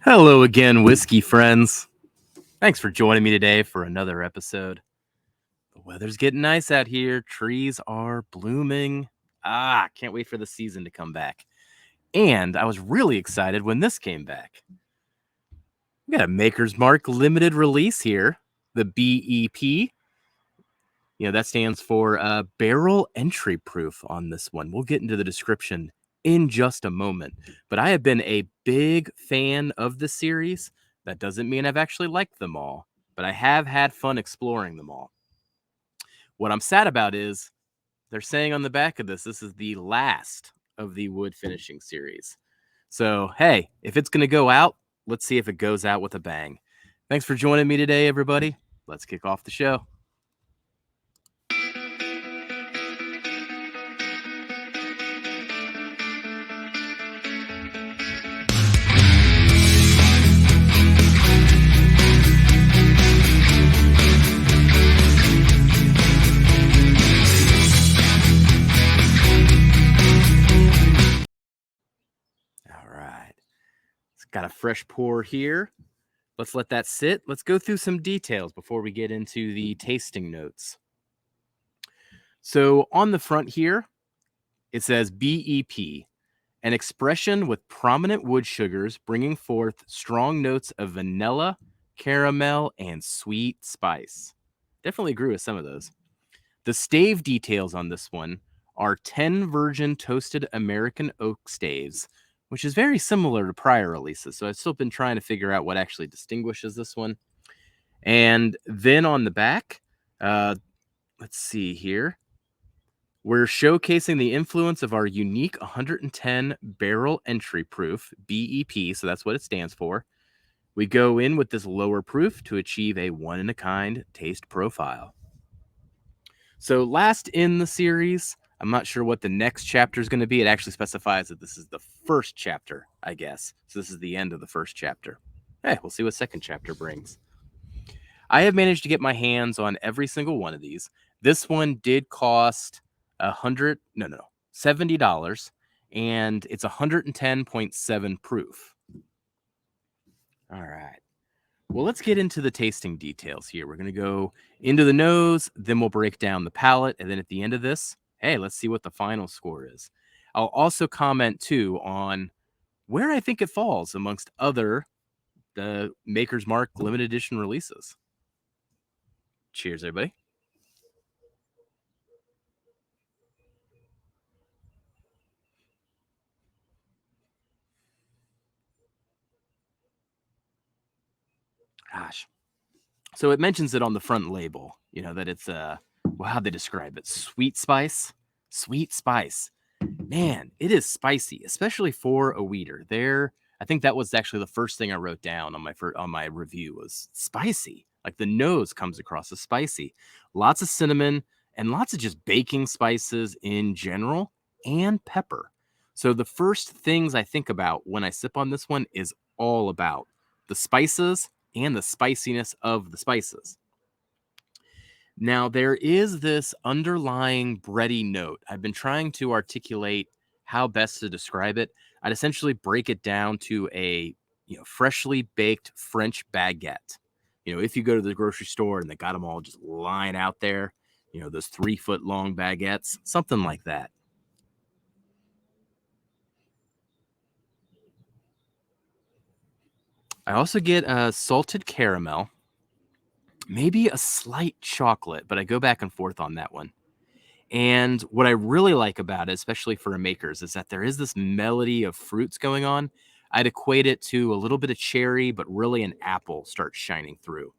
Hello again, whiskey friends. Thanks for joining me today for another episode. The weather's getting nice out here. Trees are blooming. Can't wait for the season to come back. And I was really excited when this came back. We got a Maker's Mark limited release here, the BEP. That stands for barrel entry proof on this one. We'll get into the description in just a moment. But I have been a big fan of the series. That doesn't mean I've actually liked them all, but I have had fun exploring them all. What I'm sad about is they're saying on the back of this is the last of the wood finishing series. So, hey, if it's going to go out, let's see if it goes out with a bang. Thanks for joining me today, everybody. Let's kick off the show. All right. It's got a fresh pour here. Let's let that sit. Let's go through some details before we get into the tasting notes. So on the front here, it says BEP, an expression with prominent wood sugars bringing forth strong notes of vanilla, caramel, and sweet spice. Definitely agree with some of those. The stave details on this one are 10 virgin toasted American oak staves, which is very similar to prior releases. So I've still been trying to figure out what actually distinguishes this one. And then on the back, let's see here. We're showcasing the influence of our unique 110 barrel entry proof, BEP, so that's what it stands for. We go in with this lower proof to achieve a one-in-a-kind taste profile. So last in the series, I'm not sure what the next chapter is going to be. It actually specifies that this is the first chapter, I guess. So this is the end of the first chapter. Hey, we'll see what second chapter brings. I have managed to get my hands on every single one of these. This one did cost $70, and it's 110.7 proof. All right. Well, let's get into the tasting details here. We're going to go into the nose, then we'll break down the palate, and then at the end of this, hey, let's see what the final score is. I'll also comment, too, on where I think it falls amongst other the Maker's Mark limited edition releases. Cheers, everybody. Gosh. So it mentions it on the front label, that it's how'd they describe it? Sweet spice. Man, it is spicy, especially for a wheater. I think that was actually the first thing I wrote down on my review was spicy. Like the nose comes across as spicy. Lots of cinnamon and lots of just baking spices in general and pepper. So the first things I think about when I sip on this one is all about the spices and the spiciness of the spices. Now, there is this underlying bready note. I've been trying to articulate how best to describe it. I'd essentially break it down to a freshly baked French baguette. If you go to the grocery store and they got them all just lying out there, those 3-foot long baguettes, something like that. I also get a salted caramel, maybe a slight chocolate, but I go back and forth on that one. And what I really like about it, especially for a maker's, is that there is this melody of fruits going on. I'd equate it to a little bit of cherry, but really an apple starts shining through.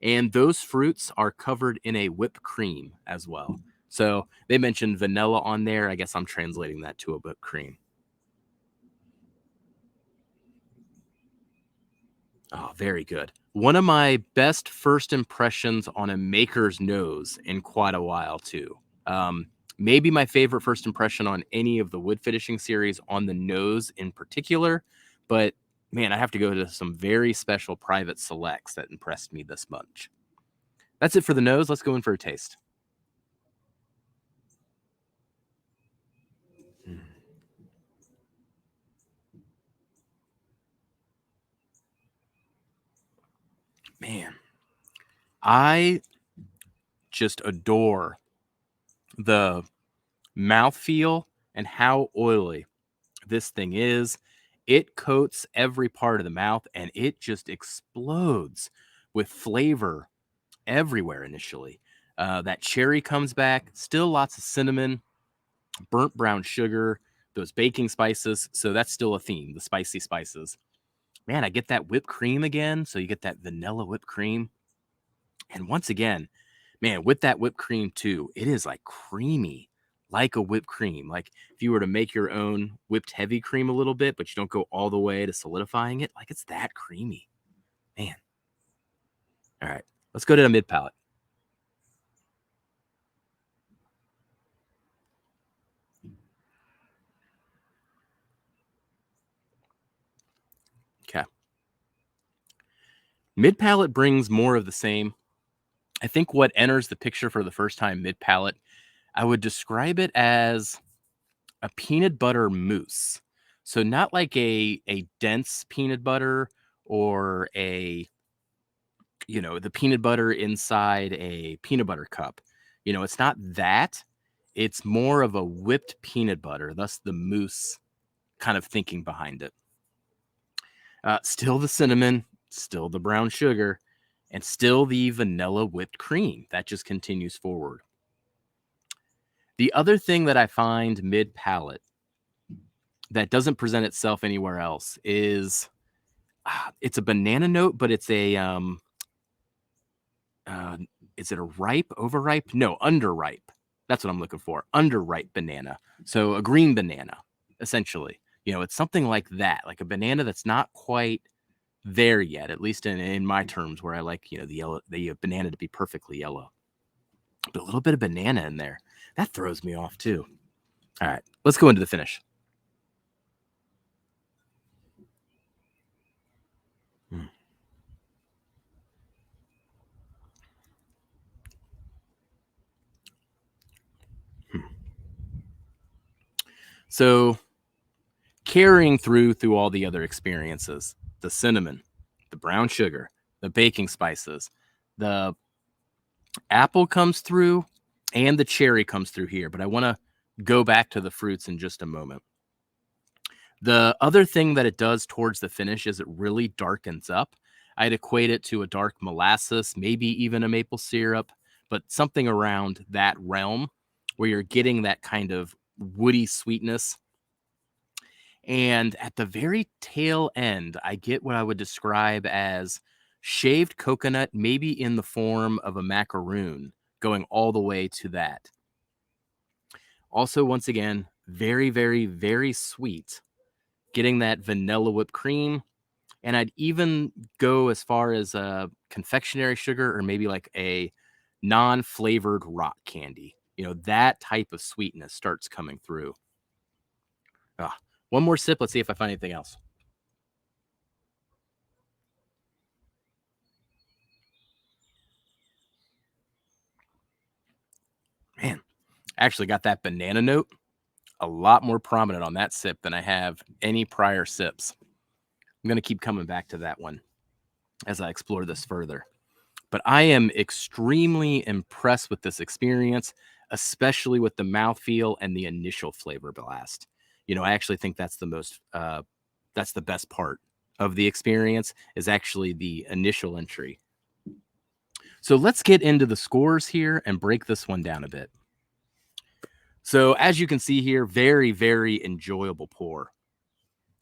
And those fruits are covered in a whipped cream as well. So they mentioned vanilla on there. I guess I'm translating that to a whipped cream. Oh, very good. One of my best first impressions on a maker's nose in quite a while, too. Maybe my favorite first impression on any of the wood finishing series on the nose in particular. But man, I have to go to some very special private selects that impressed me this much. That's it for the nose. Let's go in for a taste. Man, I just adore the mouthfeel and how oily this thing is. It coats every part of the mouth and it just explodes with flavor everywhere initially. That cherry comes back, still lots of cinnamon, burnt brown sugar, those baking spices. So that's still a theme, the spicy spices. Man, I get that whipped cream again. So you get that vanilla whipped cream. And once again, man, with that whipped cream too, it is like creamy, like a whipped cream. Like if you were to make your own whipped heavy cream a little bit, but you don't go all the way to solidifying it, like it's that creamy. Man. All right, let's go to the mid palate. Okay. Mid palate brings more of the same. I think what enters the picture for the first time mid palate, I would describe it as a peanut butter mousse. So not like a dense peanut butter or the peanut butter inside a peanut butter cup. It's not that. It's more of a whipped peanut butter, thus the mousse kind of thinking behind it. Still the cinnamon, still the brown sugar, and still the vanilla whipped cream. That just continues forward. The other thing that I find mid palate that doesn't present itself anywhere else is it's a banana note, but it's a uh, is it a ripe, overripe? No, underripe. That's what I'm looking for. Underripe banana. So a green banana, essentially. It's something like that, like a banana that's not quite there yet, at least in my terms, where I like, the banana to be perfectly yellow. But a little bit of banana in there. That throws me off too. All right, let's go into the finish. Hmm. Hmm. So carrying through all the other experiences, the cinnamon, the brown sugar, the baking spices, the apple comes through, and the cherry comes through here. But I want to go back to the fruits in just a moment. The other thing that it does towards the finish is it really darkens up. I'd equate it to a dark molasses, maybe even a maple syrup, but something around that realm where you're getting that kind of woody sweetness. And at the very tail end, I get what I would describe as shaved coconut, maybe in the form of a macaroon, going all the way to that. Also, once again, very, very, very sweet, getting that vanilla whipped cream. And I'd even go as far as confectionery sugar or maybe like a non flavored rock candy. That type of sweetness starts coming through. Ah, one more sip. Let's see if I find anything else. Man, actually got that banana note a lot more prominent on that sip than I have any prior sips. I'm going to keep coming back to that one as I explore this further. But I am extremely impressed with this experience, especially with the mouthfeel and the initial flavor blast. I actually think that's the best part of the experience is actually the initial entry. So let's get into the scores here and break this one down a bit. So as you can see here, very, very enjoyable pour.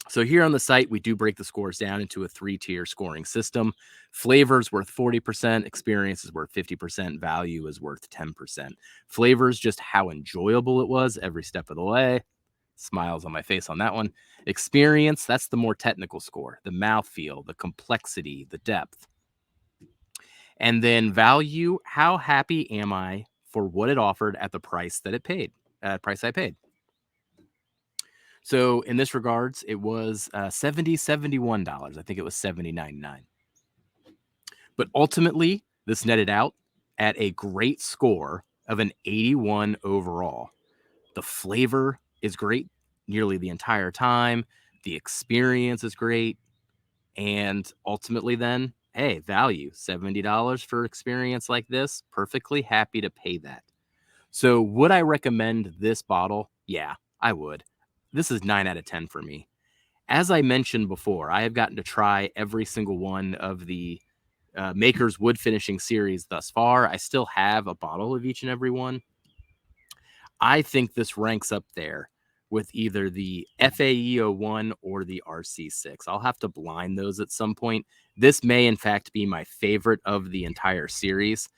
So here on the site, we do break the scores down into a 3-tier scoring system. Flavors worth 40%, experience is worth 50%, value is worth 10%. Flavors, just how enjoyable it was every step of the way. Smiles on my face on that one. Experience, that's the more technical score, the mouthfeel, the complexity, the depth. And then value, how happy am I for what it offered at the price that it paid, price I paid. So in this regards, it was $71. I think it was $79.99. But ultimately, this netted out at a great score of an 81 overall. The flavor is great nearly the entire time. The experience is great. And ultimately, then hey, value, $70 for experience like this, perfectly happy to pay that. So would I recommend this bottle? Yeah, I would. This is 9 out of 10 for me. As I mentioned before, I have gotten to try every single one of the Maker's wood finishing series thus far. I still have a bottle of each and every one. I think this ranks up there with either the FAE01 or the RC6. I'll have to blind those at some point. This may, in fact, be my favorite of the entire series.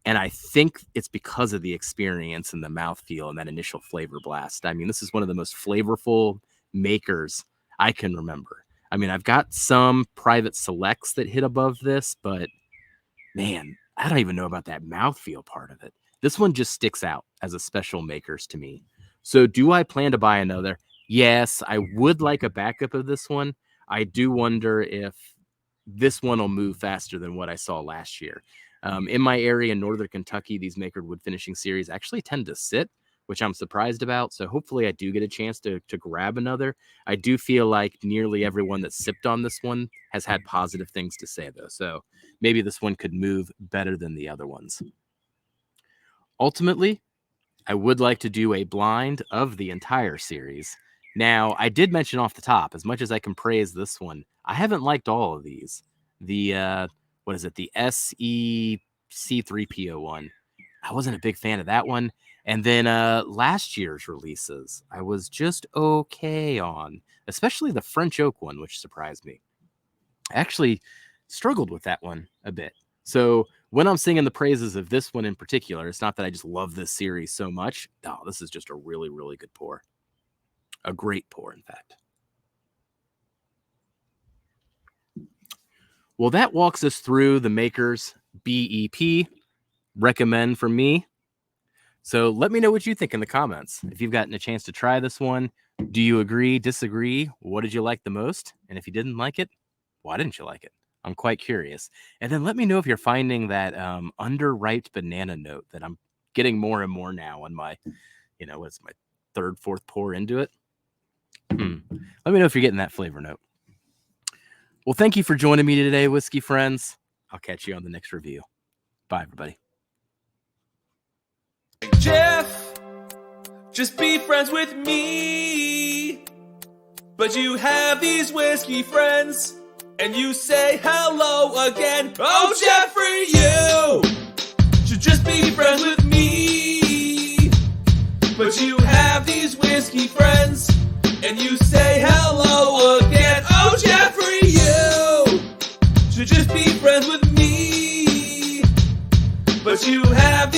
And I think it's because of the experience and the mouthfeel and that initial flavor blast. I mean, this is one of the most flavorful Makers I can remember. I mean, I've got some private selects that hit above this, but man, I don't even know about that mouthfeel part of it. This one just sticks out as a special Makers to me. So do I plan to buy another? Yes, I would like a backup of this one. I do wonder if this one will move faster than what I saw last year. In my area in Northern Kentucky, these Maker wood finishing series actually tend to sit, which I'm surprised about. So hopefully I do get a chance to grab another. I do feel like nearly everyone that sipped on this one has had positive things to say, though. So maybe this one could move better than the other ones. Ultimately, I would like to do a blind of the entire series. Now, I did mention off the top, as much as I can praise this one, I haven't liked all of these. The, what is it? The SEC3PO1. I wasn't a big fan of that one. And then last year's releases, I was just okay on, especially the French oak one, which surprised me. I actually struggled with that one a bit. So when I'm singing the praises of this one in particular, it's not that I just love this series so much. No, this is just a really, really good pour. A great pour, in fact. Well, that walks us through the Maker's BEP. Recommend from me. So let me know what you think in the comments. If you've gotten a chance to try this one, do you agree, disagree? What did you like the most? And if you didn't like it, why didn't you like it? I'm quite curious. And then let me know if you're finding that underripe banana note that I'm getting more and more now on my, what's my third, fourth pour into it. Let me know if you're getting that flavor note. Well, thank you for joining me today, whiskey friends. I'll catch you on the next review. Bye, everybody. Jeff, just be friends with me. But you have these whiskey friends, and you say hello again. Oh, Jeffrey, you should just be friends with me. But you have these whiskey friends, and you say hello again. Oh, Jeffrey, you should just be friends with me. But you have